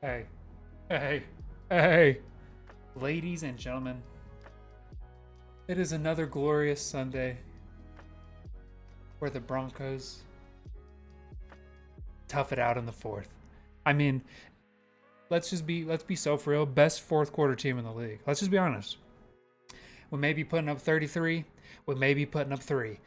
Hey, hey, hey, ladies and gentlemen, it is another glorious Sunday where the Broncos tough it out in the fourth. I mean, let's be so for real. Best fourth quarter team in the league. Let's just be honest. We may be putting up 33, we may be putting up 3.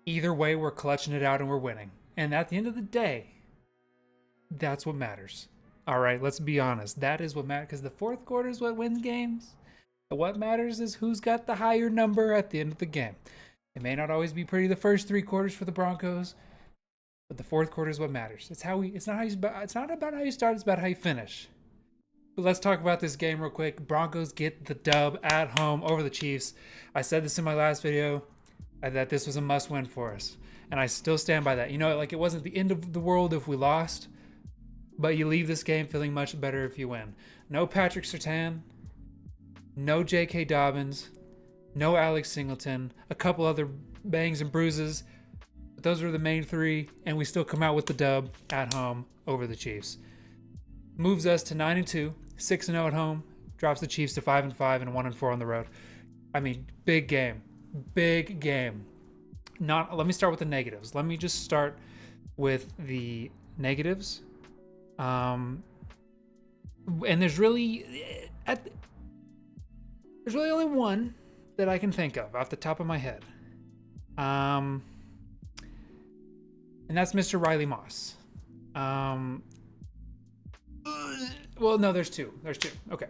Either way, we're clutching it out and we're winning. And at the end of the day, that's what matters. All right, let's be honest. That is what matters because the fourth quarter is what wins games. What matters is who's got the higher number at the end of the game. It may not always be pretty the first 3 quarters for the Broncos, but the fourth quarter is what matters. It's how we. It's not how you. It's not about how you start. It's about how you finish. But let's talk about this game real quick. Broncos get the dub at home over the Chiefs. I said this in my last video that this was a must-win for us, and I still stand by that. You know, like it wasn't the end of the world if we lost, but you leave this game feeling much better if you win. No Patrick Surtain, no J.K. Dobbins, no Alex Singleton, a couple other bangs and bruises. But those were the main 3, and we still come out with the dub at home over the Chiefs. Moves us to 9-2, 6-0 at home, drops the Chiefs to 5-5 and 1-4 on the road. I mean, big game. Big game. Let me start with the negatives. Let me just start with the negatives. And there's really only one that I can think of off the top of my head. And that's Mr. Riley Moss. Well, no, there's two. Okay.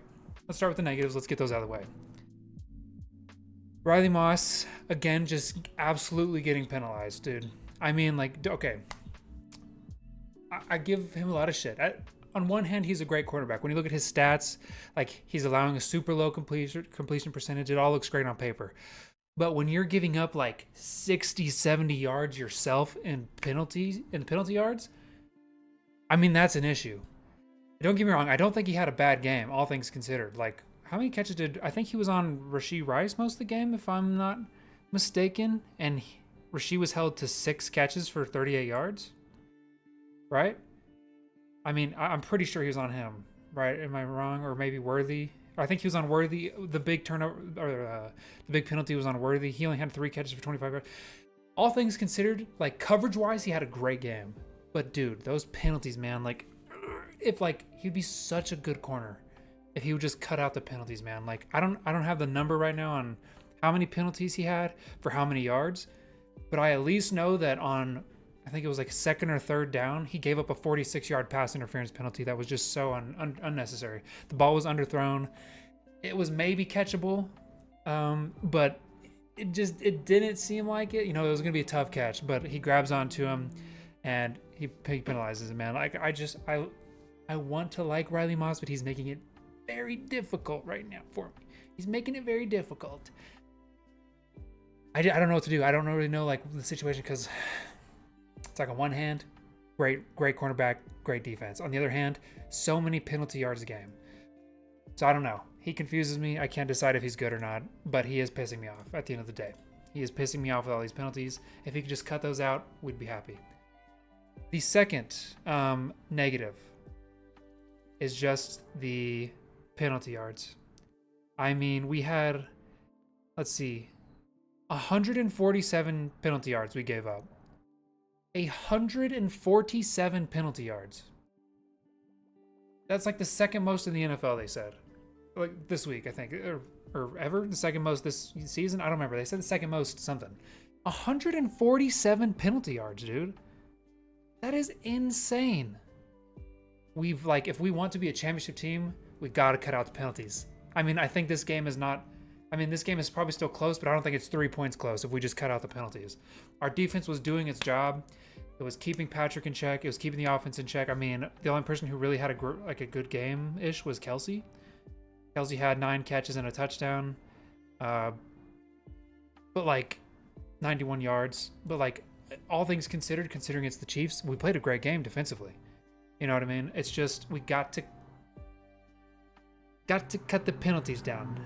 Let's start with the negatives. Let's get those out of the way. Riley Moss, again, just absolutely getting penalized, dude. I mean, like, okay. I give him a lot of shit. On one hand, he's a great quarterback. When you look at his stats, like he's allowing a super low completion percentage. It all looks great on paper. But when you're giving up like 60, 70 yards yourself in penalty yards, I mean, that's an issue. Don't get me wrong. I don't think he had a bad game, all things considered. Like, how many catches I think he was on Rashee Rice most of the game, if I'm not mistaken. And Rashee was held to 6 catches for 38 yards. Right? I mean, I'm pretty sure he was on him, right? Am I wrong? Or maybe Worthy? I think he was on Worthy. The big turnover, or the big penalty was on Worthy. He only had 3 catches for 25 yards. All things considered, like coverage-wise, he had a great game. But dude, those penalties, man, like, if like he'd be such a good corner if he would just cut out the penalties, man. Like, I don't have the number right now on how many penalties he had for how many yards, but I at least know that on, I think it was like 2nd or 3rd down, he gave up a 46-yard pass interference penalty that was just so unnecessary. The ball was underthrown. It was maybe catchable, but it didn't seem like it. You know, it was going to be a tough catch, but he grabs onto him and he penalizes him, man. Like, I want to like Riley Moss, but he's making it very difficult right now for me. He's making it very difficult. I don't know what to do. I don't really know like the situation because it's like on one hand, great cornerback, great defense. On the other hand, so many penalty yards a game. So I don't know. He confuses me. I can't decide if he's good or not, but he is pissing me off at the end of the day. He is pissing me off with all these penalties. If he could just cut those out, we'd be happy. The second negative is just the penalty yards. I mean, we had, let's see, 147 penalty yards we gave up. 147 penalty yards. That's like the second most in the NFL, they said. Like this week, I think. Or ever? The second most this season? I don't remember. They said the second most something. 147 penalty yards, dude. That is insane. We've, like, if we want to be a championship team, we've got to cut out the penalties. I mean, I think this game is not, I mean, this game is probably still close, but I don't think it's 3 points close if we just cut out the penalties. Our defense was doing its job. It was keeping Patrick in check. It was keeping the offense in check. I mean, the only person who really had a good game-ish was Kelsey. Kelsey had 9 catches and a touchdown. But, like, 91 yards. But, like, all things considered, considering it's the Chiefs, we played a great game defensively. You know what I mean? It's just, we got to cut the penalties down.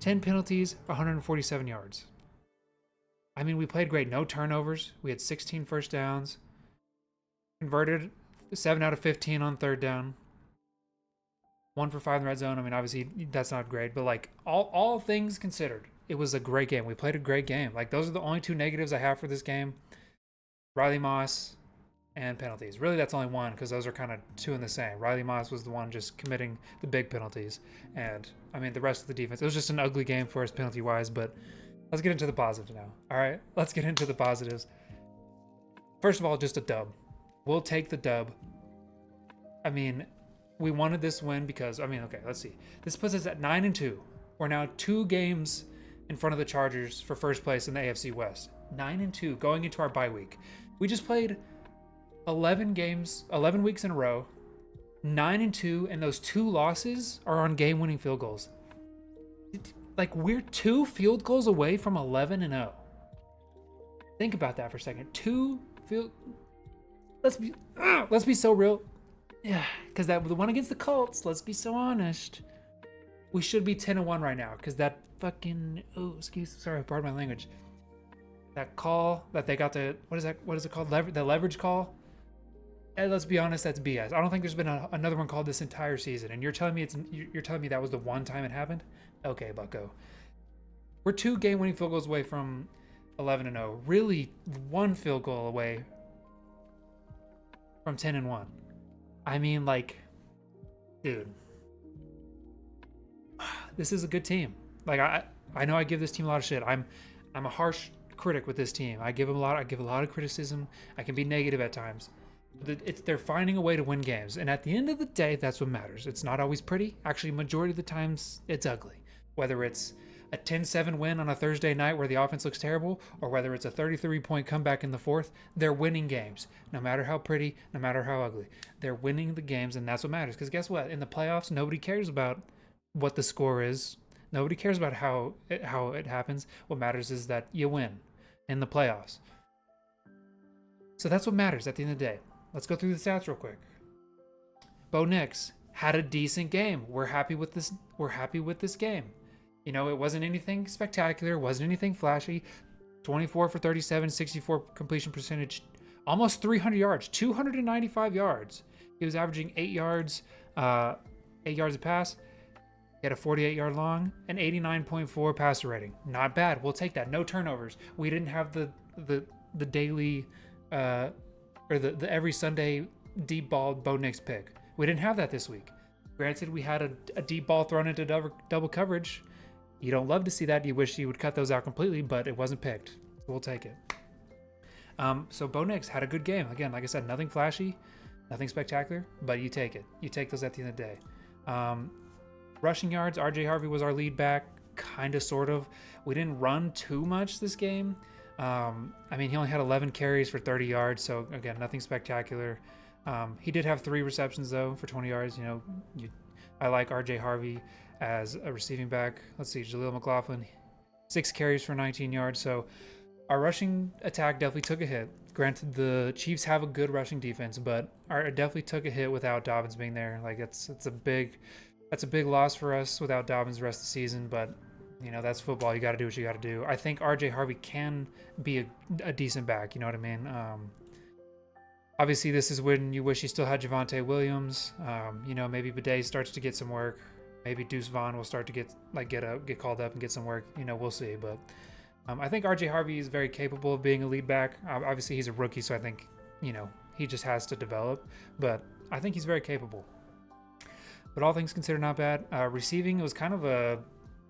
10 penalties, 147 yards. I mean, we played great. No turnovers. We had 16 first downs. Converted 7 out of 15 on 3rd down. 1 for 5 in the red zone. I mean, obviously that's not great, but like all things considered, it was a great game. We played a great game. Like those are the only 2 negatives I have for this game. Riley Moss and penalties. Really, that's only one because those are kind of 2 in the same. Riley Moss was the one just committing the big penalties. And I mean, the rest of the defense, it was just an ugly game for us penalty wise, but let's get into the positives now. All right, let's get into the positives. First of all, just a dub. We'll take the dub. I mean, we wanted this win because, I mean, okay, let's see. This puts us at 9-2. We're now 2 games in front of the Chargers for first place in the AFC West. 9-2 going into our bye week. We just played 11 games, 11 weeks in a row, 9-2, and those 2 losses are on game-winning field goals. Like, we're 2 field goals away from 11-0. Think about that for a second. 2 field. Let's be so real. Yeah, because the one against the Colts. Let's be so honest. We should be 10-1 right now because that fucking pardon my language. That call that they got to what is it called? The leverage call. And let's be honest, that's BS. I don't think there's been another one called this entire season. And you're telling me that was the one time it happened? Okay, Bucko. We're 2 game-winning field goals away from 11-0. Really, 1 field goal away from 10-1. I mean, like, dude, this is a good team. Like, I know I give this team a lot of shit. I'm a harsh critic with this team. I give a lot of criticism. I can be negative at times. They're finding a way to win games, and at the end of the day, that's what matters. It's not always pretty. Actually, majority of the times, it's ugly. Whether it's a 10-7 win on a Thursday night where the offense looks terrible, or whether it's a 33-point comeback in the 4th, they're winning games. No matter how pretty, no matter how ugly. They're winning the games, and that's what matters. Because guess what? In the playoffs, nobody cares about what the score is. Nobody cares about how it happens. What matters is that you win in the playoffs. So that's what matters at the end of the day. Let's go through the stats real quick. Bo Nix had a decent game. We're happy with this game. You know, it wasn't anything spectacular, wasn't anything flashy. 24 for 37, 64 completion percentage, almost 300 yards, 295 yards. He was averaging 8 yards a pass. He had a 48-yard long, an 89.4 passer rating. Not bad. We'll take that. No turnovers. We didn't have the daily or the every Sunday deep ball Bo Nix pick. We didn't have that this week. Granted, we had a deep ball thrown into double coverage. You don't love to see that. You wish you would cut those out completely, but it wasn't picked. So we'll take it. So Bo Nix had a good game. Again, like I said, nothing flashy, nothing spectacular, but you take it. You take those at the end of the day. Rushing yards, RJ Harvey was our lead back, kind of, sort of. We didn't run too much this game. I mean, he only had 11 carries for 30 yards, so again, nothing spectacular. He did have 3 receptions, though, for 20 yards. You know, I like RJ Harvey as a receiving back. Let's see, Jaleel McLaughlin, 6 carries for 19 yards. So our rushing attack definitely took a hit. Granted, the Chiefs have a good rushing defense, but it definitely took a hit without Dobbins being there. Like, it's a big loss for us without Dobbins the rest of the season, but you know, that's football. You got to do what you got to do. I think RJ Harvey can be a decent back. You know what I mean? Obviously, this is when you wish you still had Javonte Williams. You know, maybe Bidet starts to get some work. Maybe Deuce Vaughn will start to get called up and get some work. You know, we'll see. But I think RJ Harvey is very capable of being a lead back. Obviously, he's a rookie, so I think, you know, he just has to develop. But I think he's very capable. But all things considered, not bad. Receiving, it was kind of a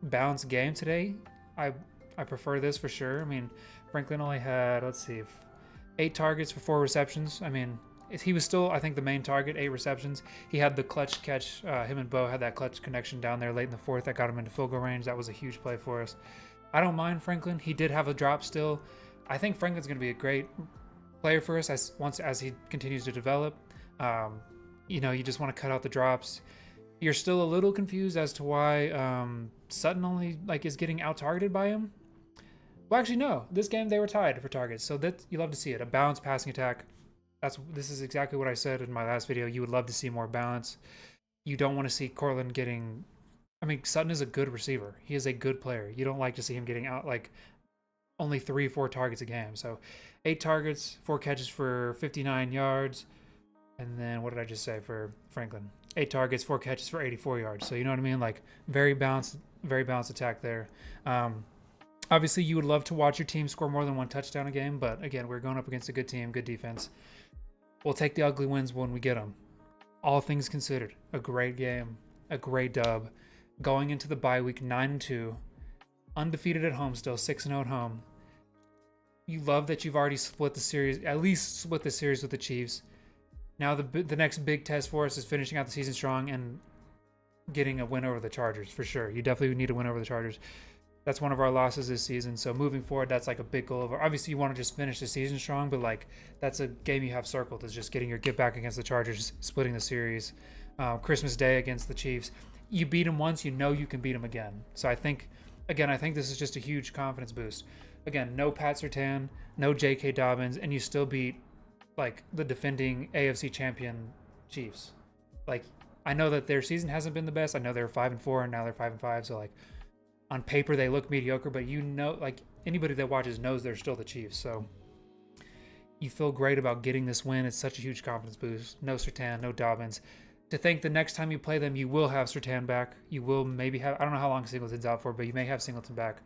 balanced game today. I prefer this for sure. I mean, Franklin only had, 8 targets for 4 receptions. I mean, he was still, I think, the main target, 8 receptions. He had the clutch catch. Him and Bo had that clutch connection down there late in the 4th that got him into field goal range. That was a huge play for us. I don't mind Franklin. He did have a drop still. I think Franklin's going to be a great player for us as he continues to develop. You know, you just want to cut out the drops. You're still a little confused as to why Sutton only is getting out targeted by him. Well, actually, no. This game they were tied for targets, so that you love to see it. A balanced passing attack. This is exactly what I said in my last video. You would love to see more balance. You don't want to see Cortland getting. I mean, Sutton is a good receiver. He is a good player. You don't like to see him getting out only 3-4 targets a game. So 8 targets, 4 catches for 59 yards. And then what did I just say for Franklin? 8 targets, 4 catches for 84 yards. So you know what I mean? Like very balanced attack there. Obviously, you would love to watch your team score more than 1 touchdown a game, but again, we're going up against a good team, good defense. We'll take the ugly wins when we get them. All things considered, a great game, a great dub. Going into the bye week 9-2, undefeated at home, still 6-0 at home. You love that you've already split the series, at least split the series with the Chiefs. Now the next big test for us is finishing out the season strong and getting a win over the Chargers for sure. You definitely need to win over the Chargers. That's one of our losses this season. So moving forward, that's like a big goal. Obviously, you want to just finish the season strong, but like that's a game you have circled is just getting your get back against the Chargers, splitting the series. Christmas Day against the Chiefs. You beat them once, you know you can beat them again. So I think this is just a huge confidence boost. Again, no Pat Surtain, no J.K. Dobbins, and you still beat like the defending AFC champion Chiefs. Like I know that their season hasn't been the best. I know they're 5-4 and now they're 5-5. So like on paper they look mediocre, but you know, like anybody that watches knows they're still the Chiefs. So you feel great about getting this win. It's such a huge confidence boost. No Surtain, no Dobbins. To think the next time you play them, you will have Surtain back. You will maybe have, I don't know how long Singleton's out for, but you may have Singleton back.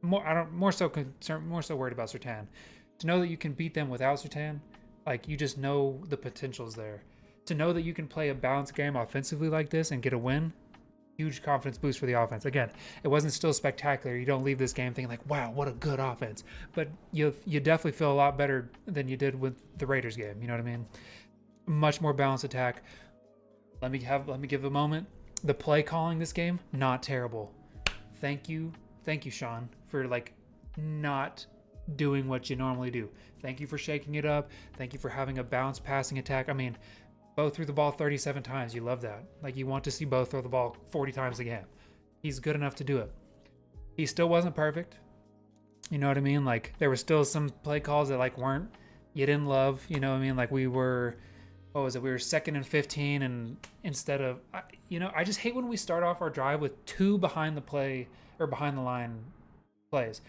More so worried about Surtain. To know that you can beat them without Surtain, like you just know the potential's there. To know that you can play a balanced game offensively like this and get a win, huge confidence boost for the offense. Again, it wasn't still spectacular. You don't leave this game thinking like, wow, what a good offense. But you definitely feel a lot better than you did with the Raiders game. You know what I mean? Much more balanced attack. Let me give a moment. The play calling this game, not terrible. Thank you, Sean, for like not doing what you normally do. Thank you for shaking it up. Thank you for having a balanced passing attack. I mean, Bo threw the ball 37 times. You love that. Like you want to see Bo throw the ball 40 times again. He's good enough to do it. He still wasn't perfect. You know what I mean? Like there were still some play calls that like you didn't love. You know what I mean? Like we were 2nd and 15, and instead of, I just hate when we start off our drive with 2 behind the line plays.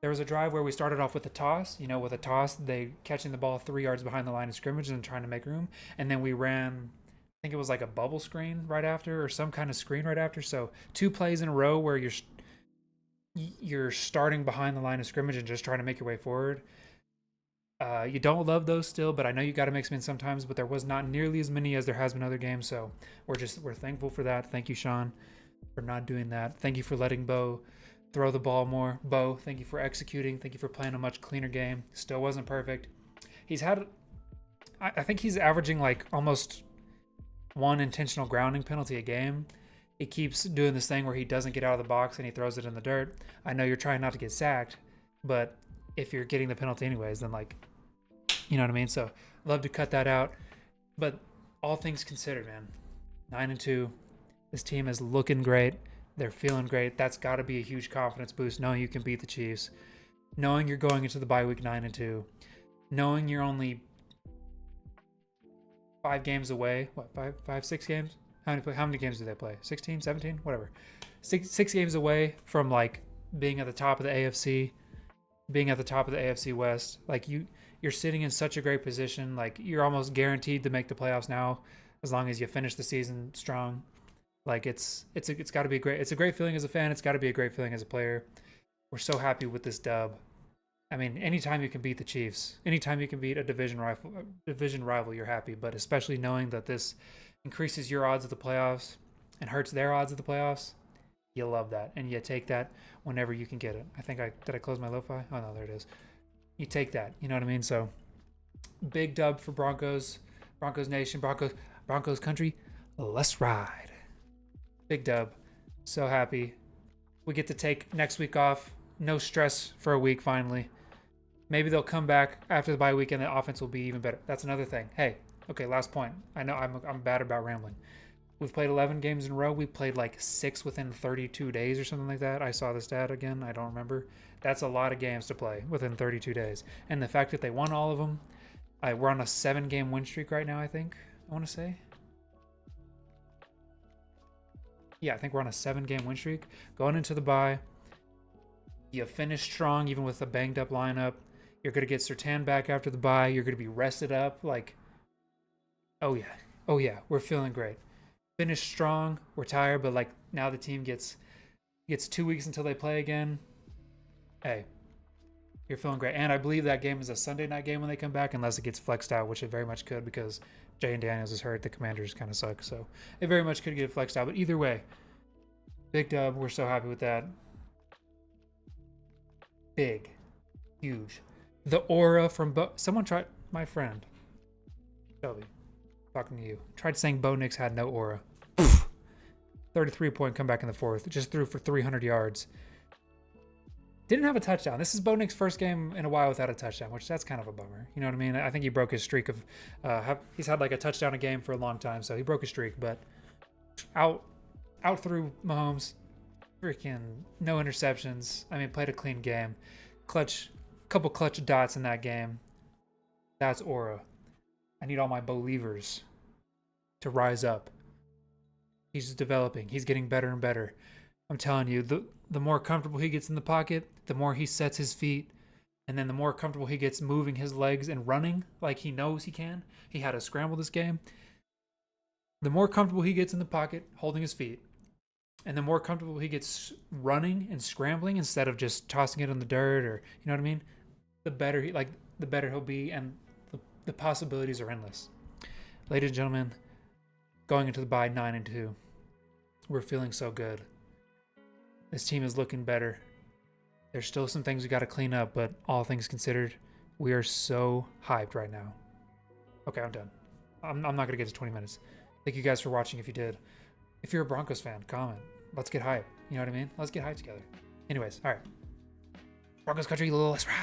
There was a drive where we started off with a toss, they catching the ball 3 yards behind the line of scrimmage and trying to make room. And then we ran, I think it was like a bubble screen right after or some kind of screen right after. So 2 plays in a row where you're starting behind the line of scrimmage and just trying to make your way forward. You don't love those still, but I know you got to mix them in sometimes, but there was not nearly as many as there has been other games. So we're thankful for that. Thank you, Sean, for not doing that. Thank you for letting Bo throw the ball more. Bo, thank you for executing. Thank you for playing a much cleaner game. Still wasn't perfect. I think he's averaging like almost 1 intentional grounding penalty a game. He keeps doing this thing where he doesn't get out of the box and he throws it in the dirt. I know you're trying not to get sacked, but if you're getting the penalty anyways, then like, you know what I mean? So love to cut that out. But all things considered, man, 9-2. This team is looking great. They're feeling great. That's got to be a huge confidence boost, knowing you can beat the Chiefs, knowing you're going into the bye week 9-2, knowing you're only 5 games away. What, 6 games? How many games do they play? 16, 17, whatever. Six games away from like being at the top of the AFC, being at the top of the AFC West. Like you're sitting in such a great position. Like you're almost guaranteed to make the playoffs now, as long as you finish the season strong. Like it's got to be it's a great feeling as a fan. It's got to be a great feeling as a player. We're so happy with this dub. I mean, anytime you can beat the Chiefs, anytime you can beat a division rival, you're happy. But especially knowing that this increases your odds of the playoffs and hurts their odds of the playoffs, you love that, and you take that whenever you can get it. Did I close my lo-fi? Oh no, there it is. You take that. You know what I mean? So big dub for Broncos Nation, Broncos country. Let's ride. Big dub. So happy. We get to take next week off. No stress for a week finally. Maybe they'll come back after the bye week and the offense will be even better. That's another thing. Hey, okay, last point. I know I'm bad about rambling. We've played 11 games in a row. We played like 6 within 32 days or something like that. I saw the stat again. I don't remember. That's a lot of games to play within 32 days. And the fact that they won all of them, we're on a 7-game win streak right now, I think. I want to say. Yeah, I think we're on a 7-game win streak. Going into the bye, you finish strong even with a banged up lineup. You're going to get Surtain back after the bye. You're going to be rested up. Like, Oh yeah. Oh yeah. We're feeling great. Finished strong. We're tired, but like now the team gets 2 weeks until they play again. Hey, you're feeling great. And I believe that game is a Sunday night game when they come back, unless it gets flexed out, which it very much could because Jay and Daniels is hurt. The Commanders kind of suck, so it very much could get flexed out. But either way, big dub. We're so happy with that. Big, huge. The aura from someone tried. My friend Shelby, talking to you, tried saying Bo Nix had no aura. 33-point comeback in the fourth. Just threw for 300 yards. Didn't have a touchdown. This is Bo Nix's first game in a while without a touchdown, which that's kind of a bummer. You know what I mean? I think he broke his streak of, he's had like a touchdown a game for a long time, so he broke his streak. But out through Mahomes, freaking no interceptions. I mean, played a clean game, couple clutch dots in that game. That's aura. I need all my believers to rise up. He's developing. He's getting better and better. I'm telling you, the more comfortable he gets in the pocket, the more he sets his feet, and then the more comfortable he gets moving his legs and running like he knows he can. He had to scramble this game. The more comfortable he gets in the pocket, holding his feet, and the more comfortable he gets running and scrambling instead of just tossing it in the dirt, or you know what I mean, the better he'll be, and the possibilities are endless. Ladies and gentlemen, going into the bye 9-2, we're feeling so good. This team is looking better. There's still some things we got to clean up, but all things considered, we are so hyped right now. Okay, I'm done. I'm not going to get to 20 minutes. Thank you guys for watching if you did. If you're a Broncos fan, comment. Let's get hype. You know what I mean? Let's get hype together. Anyways, all right. Broncos country, let's ride.